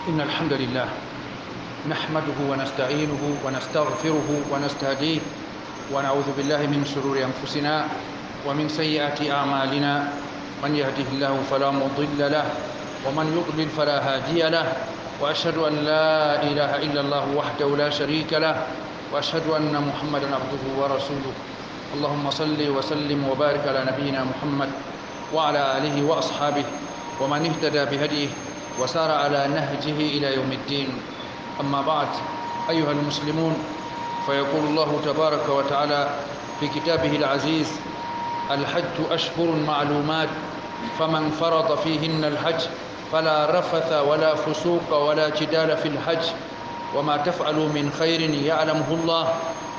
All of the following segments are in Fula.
إن الحمد لله نحمده ونستعينه ونستغفره ونستهديه ونعوذ بالله من شرور أنفسنا ومن سيئات أعمالنا من يهده الله فلا مضل له ومن يضلل فلا هادي له وأشهد أن لا إله إلا الله وحده لا شريك له وأشهد أن محمدا عبده ورسوله اللهم صل وسلم وبارك على نبينا محمد وعلى آله وأصحابه ومن اهتدى بهديه وسار على نهجه إلى يوم الدين. أما بعد أيها المسلمون، فيقول الله تبارك وتعالى في كتابه العزيز: الحج أشهر معلومات فمن فرض فيهن الحج فلا رفث ولا فسوق ولا جدال في الحج وما تفعلوا من خير يعلمه الله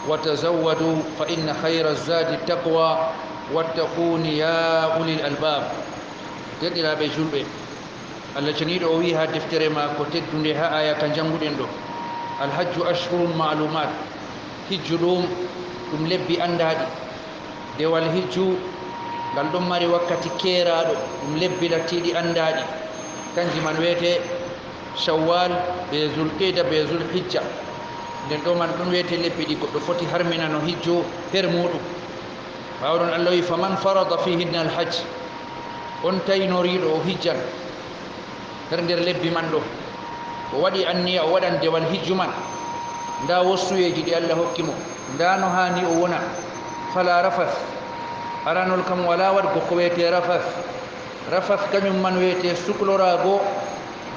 وتزودوا فإن خير الزاد التقوى واتقون يا أولي الألباب. Jadi la be julbe Allah cenido o wi ha deftere ma ko teddunde ha aya kan janguɗen ɗo. Alhajju ashhurun ma'lumat, hijju ɗum lebbi andaɗi. Dewal hijju ngal ɗon mari wakkati keraɗo, ɗum lebbi lattiɗi andaɗi, kanji man wiyete shawwal be zulqida be zulhijja. nden ɗo man ɗum wiyete lebbi ɗi goɗɗo foti harmina no hijjo her muɗum. ɓawɗon Allah wi faman farada fihinna alhajj, on taynoriɗo o hijjan her nder lebbi man ɗo, o waɗi anniya o waɗan dewal hijju man, nda wossuyeji ɗi Allah hokki mo, nda no hani o wona. fala rafas, aranol kam wala waɗgo ko wiyete rafas kañum man wiyete suklorago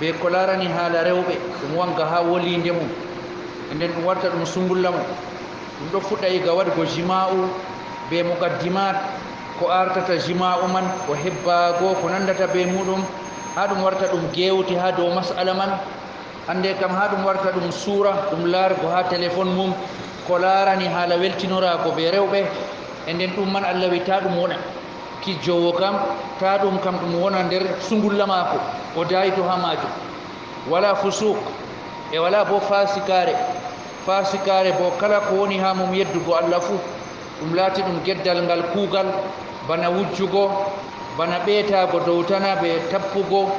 be ko larani haala rewɓe, ɗum wanga ha wolinde mum, e nden ɗum warta ɗum sungulla mum. ɗum ɗo fuɗɗa iga waɗgo jima'u be muqaddimat ko artata jima'u man, ko hebbago ko nandata be muɗum, ha ɗum warta ɗum gewti ha dow masala man. hande kam ha ɗum warta ɗum sura, ɗum largo ha téléphone mum ko larani haala weltinorago be rewɓe, e nden ɗum man Allah wi ta ɗum wona. kijjowo kam ta ɗum kam ɗum wona nder sungulla mako, o dayito ha majum. wala fusuk e wala bo fasikare bo kala ko woni ha mum yeddugo Allah fu, ɗum laati ɗum geddal ngal kuugal, bana wujjugo, bana ɓeetago dowtana be tappugo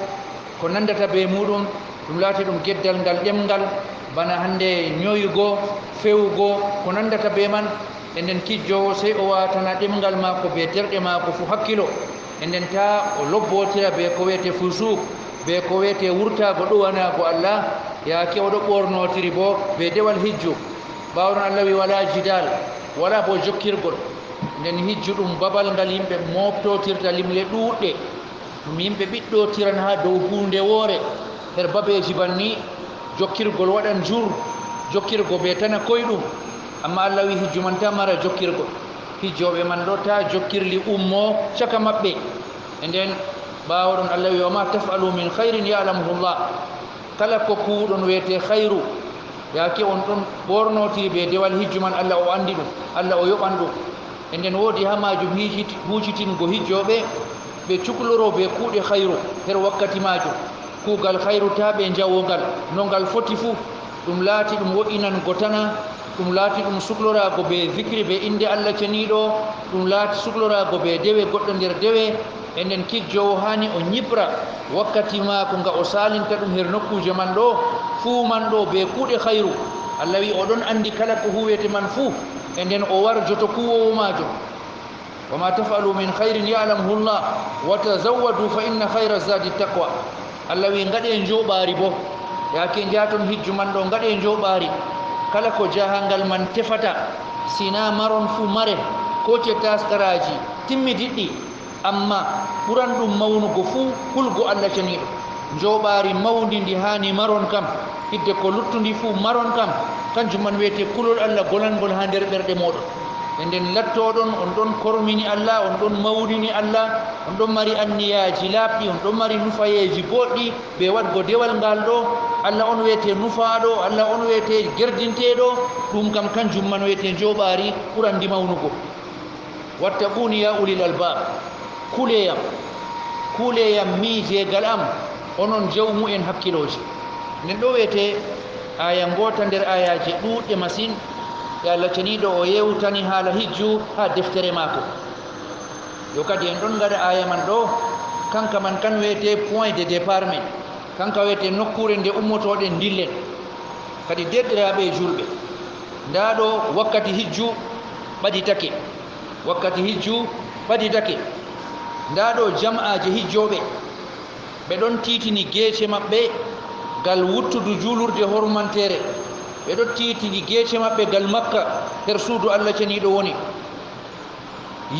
ko nandata be muɗum, ɗum laati ɗum geddal ngal ɗemngal, bana hande ñoyugo, fewugo ko nandata be man. e nden kijjowo sey o watana ɗemngal maako be terɗe maako fu hakkilo, e nden ta o lobbotira be ko wiyete fusuk, be ko wiyete wurtago ɗowanago Allah, yaake oɗo ɓornotiri bo be dewal hijju. ɓawɗon Allah wi wala jidal, wala bo jokkirgol. nden hijju ɗum babal ngal yimɓe moftotirta limle ɗuuɗɗe, ɗum yimɓe ɓiɗɗotiran ha dow hunde woore her babeji banni. jokkirgol waɗan jur, jokkirgo be tana koyɗum, amma Allah wi hijju man ta mara jokkirgol. hijjoɓe man ɗo ta jokkirli ummo caka maɓɓe. e nden ɓawoɗon Allah wi wama tafalu min hayrin ya'lamuhullah, kala ko kuuɗon wiyete hayru, yaake on ɗon ɓornotiri be dewal hijju man, Allah o andi ɗum, Allah o yoɓan ɗum. e nden woodi ha majum huucitingo hijjoɓe ɓe cukloro be kuuɗe hayru her wakkati majum. kuugal hayru ta ɓe jawogal no ngal foti fuu, ɗum laati ɗum wo'inango tana, ɗum laati ɗum suklorago be zicri be inde Allah ceniɗo, ɗum laati suklorago be dewe goɗɗo nder dewe. e nden kijjowo hani o ñibra wakkati maako nga o salinta ɗum her nokkuje man ɗo fuu man ɗo be kuuɗe hayru. Allah wi oɗon andi kala ko huwete man fuu, e nden o warjoto kuwowo majum. wama tafalu min hayrin ya'lamuhullah wa tazawwadu fa inna hayra zadi taqwa. Allah wi ngaɗe joɓaari bo, yaake jaton hijju man ɗo, ngaɗe joɓaari. kala ko jahangal man tefata sina maron fuu mare ko ce taskaraji timmidiɗɗi, amma ɓuran ɗum mawnugo fuu hulgo Allah ceniɗo. joɓaari mawdi ndi hani maron kam, hidde ko luttundi fuu maron kam, kanjum man wiyete kulol Allah golangol ha nder ɓerɗe moɗon. e nden lattoɗon on ɗon kormini Allah, on ɗon mawdini Allah, on ɗon mari anniyaji laaɓɗi, on ɗon mari nufayeji boɗɗi ɓe waɗgo dewal ngal ɗo. Allah on wiyete nufaɗo, Allah on wiyete gerdinteɗo, ɗum kam kanjum man wiyete joɓaari ɓurandi mawnugo. wattaquni ya ulil albab, kuleyam miijegal am, onon jawmu en hakkiloji. nden ɗo wiyete aya ngota nder ayaji ɗuɗɗe masine, e Allah ceniɗo o yewtani haala hijju ha deftere maako. yo kadi en ɗon gaɗa aya man ɗo, kanka man kan wiyete point de départ men. kanka wiyete nokkure nde ummotoɗen dillen kadi derɗiraɓe e julɓe nda ɗo wakkati hijju ɓaditake wakkati hijju ɓaditake nda ɗo jam'aji hijjoɓe ɓe ɗon titini geece maɓɓe gal wuttudu julurde hormantere ɓe ɗon titini geece maɓɓe gal makka her suudu allah ceniɗo woni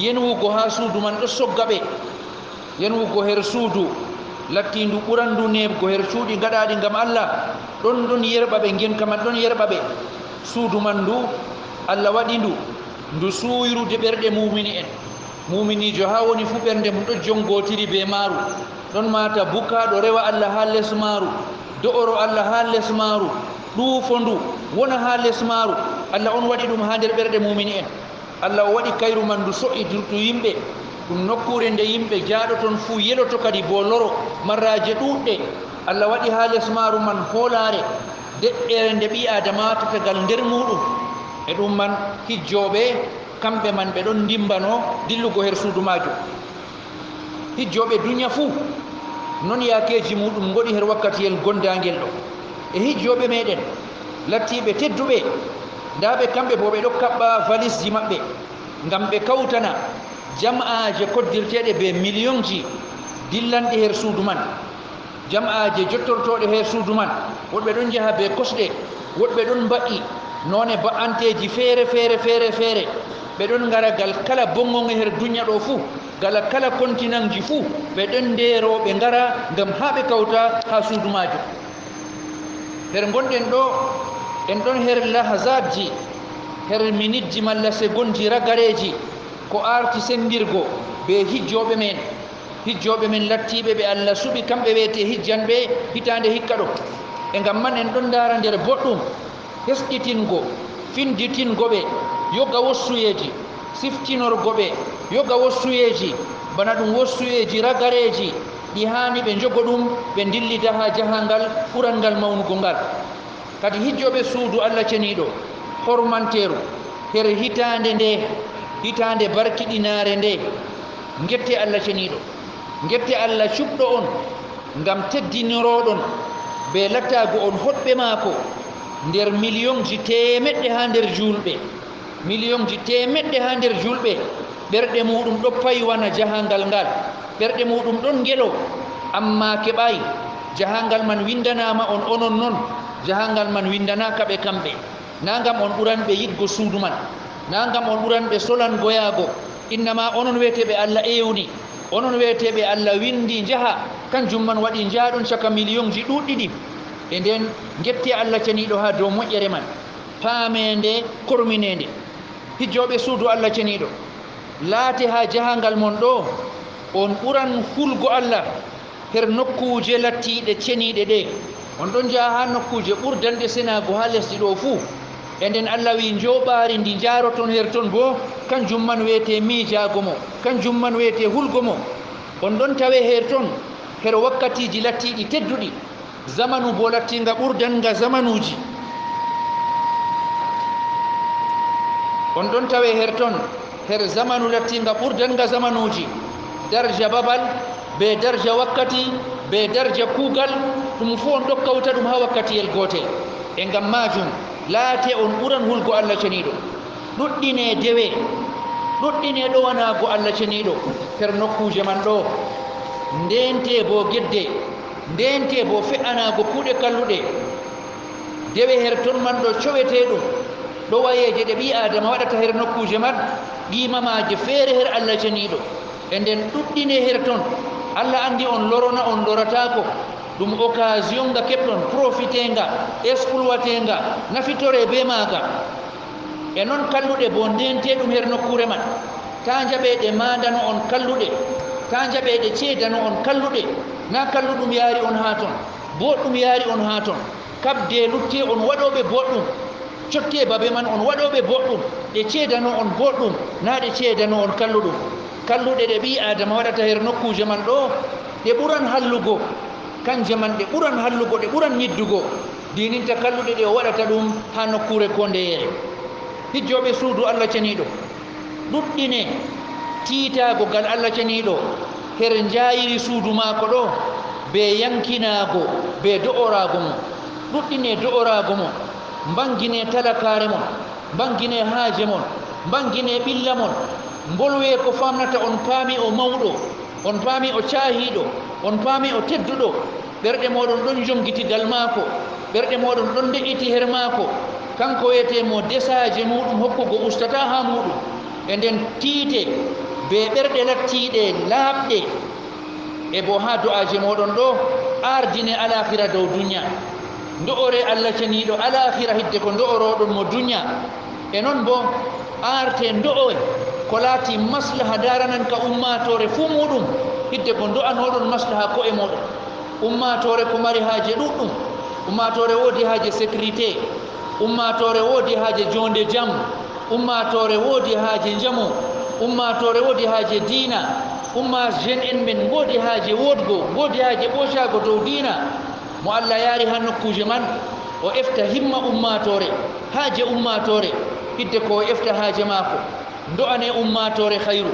yenwugo ha suudu man ɗo sogga ɓe yenwugo her suudu lattindu ɓurandu nebgo her cuuɗi gaɗaɗi ngam allah ɗon yerɓa ɓe genka man ɗon yerɓa ɓe suudu man ndu allah waɗi ndu suuyrude ɓerɗe mumini en muminijo ha woni fu ɓernde mum ɗo jongotiri be maaru ɗon mata bukaɗo rewa allah ha less maaru do'oro allah ha less maaru ɗuufo ndu wona ha less maaru allah on waɗi ɗum ha nder ɓerɗe mumini en allah o waɗi kayru man ndu so'idirtu yimɓe ɗum nokkure nde yimɓe jaaɗoton fuu yeloto kadi bo loro marraje ɗuɗɗe allah waɗi ha less maaru man hoolare deƴƴere nde ɓi adama tatagal nder muɗum e ɗum man hijjoɓe kamɓe man ɓe ɗon dimbano dillugo her suudu majum hijjoɓe duniya fuu non yakeji muɗum goɗi her wakkatiyel gondagel ɗo e hijjoɓe meɗen lattiɓe tedduɓe ndaɓe kamɓe bo ɓe ɗo kaɓɓa valise ji maɓɓe ngam ɓe kawtana jam'aje koddirteɗe be million ji dillanɗe her suudu man jam'aje jottortoɗe her suudu man woɗɓe ɗon jaha be kosɗe woɗɓe ɗon mbaɗi none ba'anteji feere ɓe ɗon ngara gal kala bongonge her duniya ɗo fuu gala kala continent ji fuu ɓe ɗon ndero ɓe ngara ngam ha ɓe kawta ha suudu majum her gonɗen ɗo en ɗon her lahazab ji her minute ji malla seconde ji ragareji ko arti sendirgo be hijjoɓe men lattiɓe ɓe allah suɓi kamɓe wiyete hijjanɓe hitande hikka ɗo e ngam man en ɗon ndara nder boɗɗum hesɗitingo finditingo ɓe yoga wossuyeji siftinorgo ɓe yoga wossuyeji bana ɗum wossuyeji ragareji ɗi hani ɓe jogo ɗum ɓe dillida ha jahangal ɓurangal mawnugo ngal kadi hijjoɓe suudu allah ceniɗo hormanteru her hitande barkiɗinare nde gette allah ceniɗo gette allah cuɓɗo on ngam teddinoroɗon be lattago on hoɗɓe maako nder million ji temeɗɗe ha nder julɓe million ji temeɗɗe ha nder julɓe ɓerɗe muɗum ɗo paywana jahangal ngal ɓerɗe muɗum ɗon ngelo amma keɓayi jahangal man windanama on onon noon jahangal man windanaka ɓe kamɓe na ngam on ɓuranɓe yidgo suudu man na ngam on ɓuranɓe solan goyago innama onon weteɓe allah ewni onon weteɓe allah windi jaha kanjum man waɗi jaaɗon caka million ji ɗuɗɗiɗi e nden gette allah ceniɗo ha dow moƴƴere man paamede korminede hijjoɓe suudu allah ceniɗo laate ha jahangal mon ɗo on ɓuran hulgo allah her nokkuje lattiɗe ceniɗe ɗe on ɗon jaha ha nokkuje ɓurdanɗe senago ha lesdi ɗo fuu e nden allah wi joɓari ndi jaroton her ton bo kanjum man wiyete miijago mo kanjum man wiyete hulgo mo on ɗon tawe her ton her wakkatiji lattiɗi tedduɗi zamanu bo lattinga ɓurdanga zamanuji on ɗon tawe her ton her zamanu lattinga ɓurdanga zamanuji darja babal be darja wakkati be darja kuugal ɗum fuu on ɗo kawta ɗum ha wakkatiyel gotel e ngam majum laate on ɓuran hulgo allah ceniɗo ɗuɗɗine dewe ɗuɗɗine ɗowanago allah ceniɗo her nokkuje man ɗo ndente bo gedde ndente bo fe'anago kuuɗe kalluɗe dewe her ton man ɗo cowete ɗum ɗo wayeje ɗe ɓi adama waɗata her nokkuje man qimamaje feere her allah ceniɗo e nden ɗuɗɗine her ton allah andi on lorona on loratako ɗum occasion nga keɓɗon profité nga exploité nga nafitore be maga e noon kalluɗe bo ndente ɗum her nokkure man ta jaɓeɗe mandano on kalluɗe ta jaɓeɗe ceedano on kalluɗe na kalluɗum yaari on ha ton boɗɗum yaari on ha ton kabde lutte on waɗoɓe boɗɗum cotte babe man on waɗoɓe boɗɗum ɗe ceedano on boɗɗum na ɗe ceedano on kalluɗum kalluɗe ɗe ɓi adama waɗata her nokkuje man ɗo ɗe ɓuran hallugo kanje man ɗe ɓuran hallugo ɗe ɓuran yiddugo dininta kalluɗe ɗe o waɗata ɗum ha nokkure ko ndeyere hijjoɓe suudu allah ceniɗo ɗuɗɗine tiitago gal allah ceniɗo her jayiri suudu maako ɗo be yankinago be do'orago mo duddine do'orago mo bangine talakare mon bangine haaje mon bangine billa mon bolwe ko famnata on paami o mawdo on paami o caahido on paami o teddudo berde modon don jongiti gal maako berde modon don de'iti her maako kanko wete mo desaaje mudum hokkugo ustata ha mudum e den tiite be berde lattide laabde e bo ha du'aaje modon do ardine alakhira dow dunya ndoore Allah cenido alakhira hidde ko ndooroɗon mo dunya e non bo arte ndo'oe ko laati maslaha daranan ka ummatore fu mudum hidde ko ndo'anoɗon maslaha ko e moɗon ummatore ko mari haaje ɗuɗɗum ummatore woodi haaje sécurité ummatore woodi haaje jonde jam ummatore woodi haaje jamu ummatore woodi haaje diina umma jeune en men woodi haaje wodgo woodi haaje ɓocago dow diina mo Allah yaari ha nokkuje man o efta himma ummatore haaje ummatore hidde ko efta haaje maako ndo'ane ummatore khayru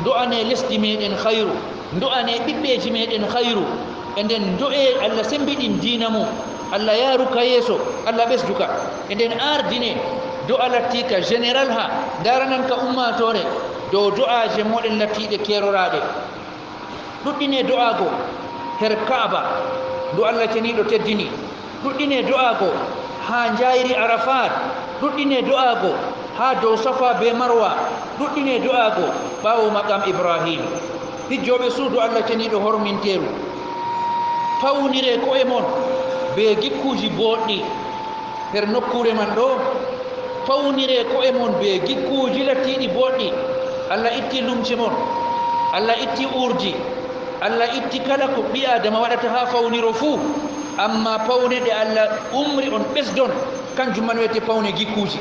ndo'ane lesdi meɗen khayru ndo'ane ɓiɓɓeji meɗen khayru e nden do'e Allah sembiɗin diina mum Allah yaaru ka yeeso Allah ɓesduka e nden ardine do'a lattika général ha daranan ka ummatore dow do'aje moɗen lattiɗe keroraɗe ɗuɗɗine do'ago her Kaaba do Allah ceniɗo teddini ɗuɗɗine do'ago ha jayri Arafat ɗuɗɗine do'ago ha dow Safa be Marwa ɗuɗɗine do'ago ɓawo maqam Ibrahim hijjoɓe suudu Allah ceniɗo horminteru fawnire ko e mon be gikkuji boɗɗi her nokkure man ɗo fawnire ko e mon be gikkuji lattiɗi boɗɗi Allah itti lumce mon Allah itti urdi Allah itti kala ko ɓi adama waɗata ha fawniro fuu amma pawne ɗe Allah umri on ɓesdon kanjum man wiyete pawne gikkuji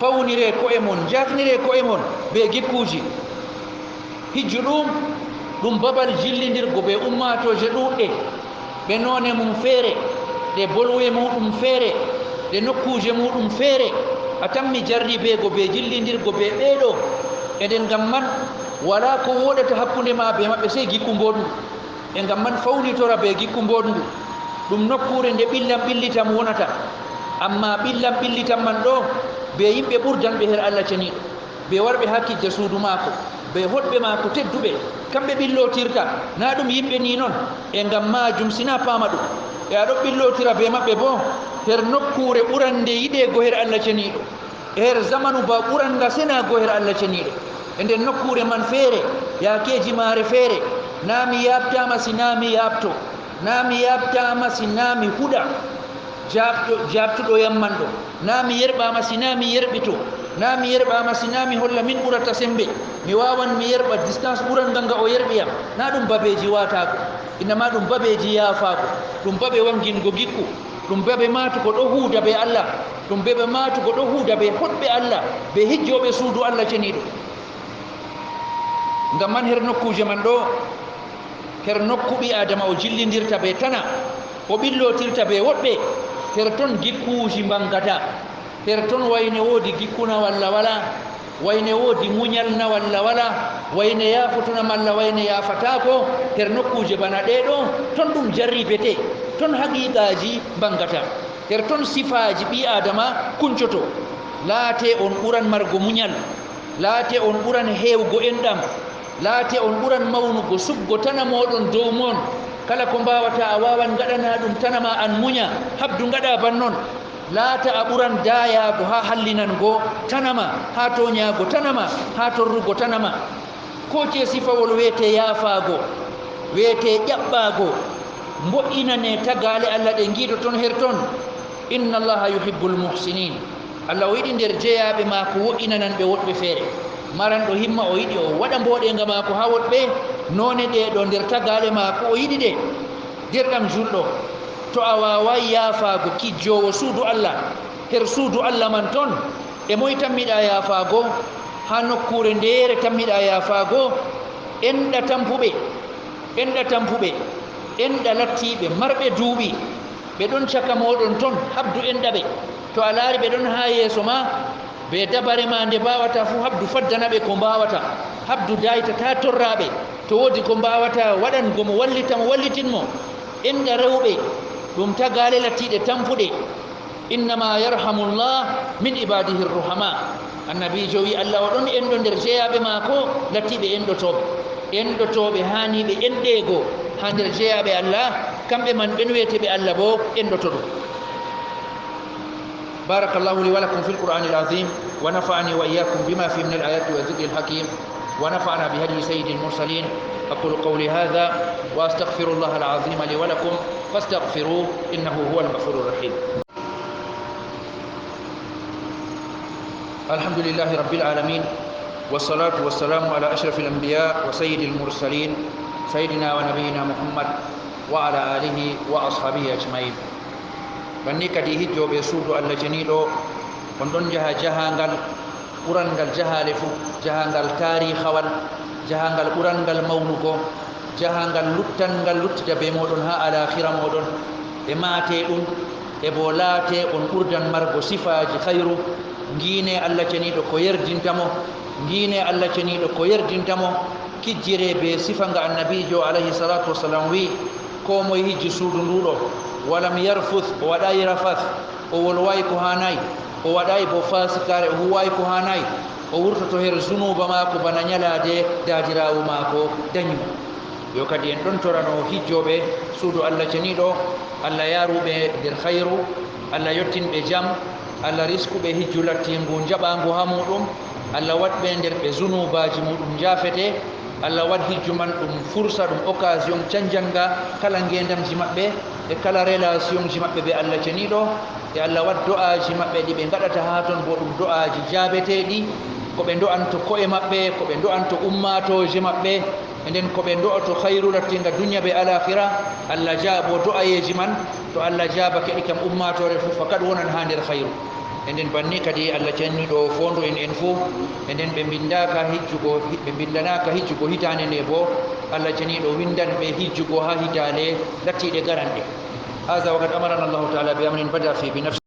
fawnire ko e mon jafnire ko e mon be gikkuji hijju ɗum babal jillidirgo be ummatoje ɗuɗɗe ɓe none mum feere ɗe bolwe muɗum feere ɗe nokkuje muɗum feere a tammi jarribego be jillidirgo be ɓeeɗo eɗen ngam man wala ko woɗata hakkunde ma be maɓɓe sey gikku mboɗum e ngam man fawnitora be gikku mboɗum ɗum nokkure nde ɓillam ɓillitam wonata amma ɓillam ɓillitam man ɗo be yimɓe ɓurdanɓe her Allah ceniɗo be warɓe hakkille suudu maako be hoɗɓe maako tedduɓe kamɓe ɓillotirta na ɗum yimɓe ni noon e ngam majum sina paama ɗum e aɗo ɓillotira be maɓɓe bo her nokkure ɓurande yiɗego her Allah ceniɗo e her zamanu ba ɓuranga senago her Allah ceniɗo e nden nokkure man feere yakeji maare feere nami yabtama si nami yabto nami yabtama si nami huɗa jabtuɗo yamman ɗo nami yerɓama si nami yerɓito nami yerɓama si nami holla min ɓurata sembe mi wawan mi yerɓa distance ɓuranganga o yerɓiyam na ɗum babeji watago innama ɗum babeji yafago ɗum babe wangingo gikku ɗum babe matugo ɗo huuda be Allah ɗum babe matugo ɗo huuda be hoɗɓe Allah be hijjoɓe suudu Allah ceniɗo ngam man her nokkuje man ɗo her nokku ɓi adama o jillidirta be tana o ɓillotirta be woɗɓe her ton gikkuji mbangata her ton wayne woodi gikkuna walla wala wayne woodi muñalna walla wala wayne yafotuna malla wayne yafatako her nokkuje bana ɗeɗo ton ɗum jarribete ton haqiqaji mbangata her ton sifaji ɓi adama kuncoto laate on ɓuran margo muñal laate on ɓuran hewgo enɗam laate on ɓuran mawnugo suggo tana moɗon dow mon kala ko mbawata a wawan gaɗana ɗum tanama an muña habdu gaɗa ban noon laata a ɓuran dayago ha hallinango tanama ha toñago tanama ha torrugo tanama ko ce sifawol wiyete yaafago wiyete ƴaɓɓago mbo'inane tagale Allah ɗe giido ton her ton inna allaha yuhibbul muhsinin Allah o yiɗi nder jeeyaɓe maako wo'inananɓe woɗɓe feere maranɗo himma o yiɗi o waɗa mboɗenga maako ha woɗɓe none ɗe ɗo nder tagale maako o yiɗi ɗe derɗam julɗo to a wawai yaafago kijjowo suudu Allah her suudu Allah man ton e moye tammiɗa yaafago ha nokkure ndeere tammiɗa yaafago enɗa tampuɓe enɗa lattiɓe marɓe duuɓi ɓe ɗon caka moɗon ton habdu enɗaɓe to a laari ɓe ɗon ha yeeso ma be dabare ma nde mbawata fu habdu faddanaɓe ko mbawata habdu dayta ta torraɓe to woodi ko mbawata waɗango mo wallita mo wallitinmo enda rewɓe ɗum tagale lattiɗe tampuɗe innama yarhamullah min ibadihi rruhama annabijo wi Allah o ɗon enɗo nder jeyaɓe maako lattiɓe enɗotoɓe haniɓe enɗego ha nder jeyaɓe Allah kamɓe man ɓen wiyeteɓe Allah bo enɗoto ɗum. بارك الله لي ولكم في القرآن العظيم ونفعني وإياكم بما فيه من الآيات والذكر الحكيم ونفعنا بهدي سيد المرسلين. أقول قولي هذا وأستغفر الله العظيم لي ولكم فاستغفروه إنه هو الغفور الرحيم. الحمد لله رب العالمين والصلاة والسلام على أشرف الأنبياء وسيد المرسلين سيدنا ونبينا محمد وعلى آله وأصحابه أجمعين. banni kadi hijjoɓe suudu Allah jeniɗo on ɗon jaha jahangal ɓurangal jahale fuu, jahangal tarihawal, jahangal ɓurangal mawnugo, jahangal luttangal luttida be moɗon ha alakhira moɗon e mate ɗum e bo laate on ɓurdan margo sifaji khayru. ngine Allah jeniɗo ko yerdintamo, ngine Allah jeniɗo ko yerdintamo kijjire be sifa nga annabijo alayhi salatu wassalam wi ko moye hijji suudu nduɗo walam yarfuth o waɗayi rafath o wolwayi ko hanayi o waɗayi bo fasikare o huwayi ko hanayi o wurtoto her zunuba mako bana ñalade dadirawo mako dañimo. yo kadi en ɗon torano hijjoɓe suudu Allah jeniɗo, Allah yaruɓe nder khayru, Allah yottinɓe jam, Allah riskuɓe hijju lattingu jaɓangu ha muɗum, Allah waɗɓe nder ɓe zunubaji muɗum jafete, Allah waɗ hijju man ɗum fursa ɗum occasion canjanga kala ngendamji maɓɓe e kala relation ji maɓɓe ɓe Allah jeniɗo, e Allah waɗ do'aji maɓɓe ɗi ɓe gaɗata ha ton bo ɗum do'aji jabeteɗi ko ɓe do'anto ko'e maɓɓe, ko ɓe do'anto ummatoje maɓɓe, e nden ko ɓe do'ato khayru lattinga dunya be alakhira. Allah jaabo do'ayeji man, to Allah jabake ɗi kam ummatore fof fakat wonan ha nder khayru. e nden banni kadi Allah janniɗo fondu en fof, e nden ɓe bindanaka hijjugo hitande nde bo Allah janiɗo windan ɓe hijjugo ha hitande lattiɗe garanɗe. هذا وقد أمرنا الله تعالى بأمر بدأ فيه بنفسه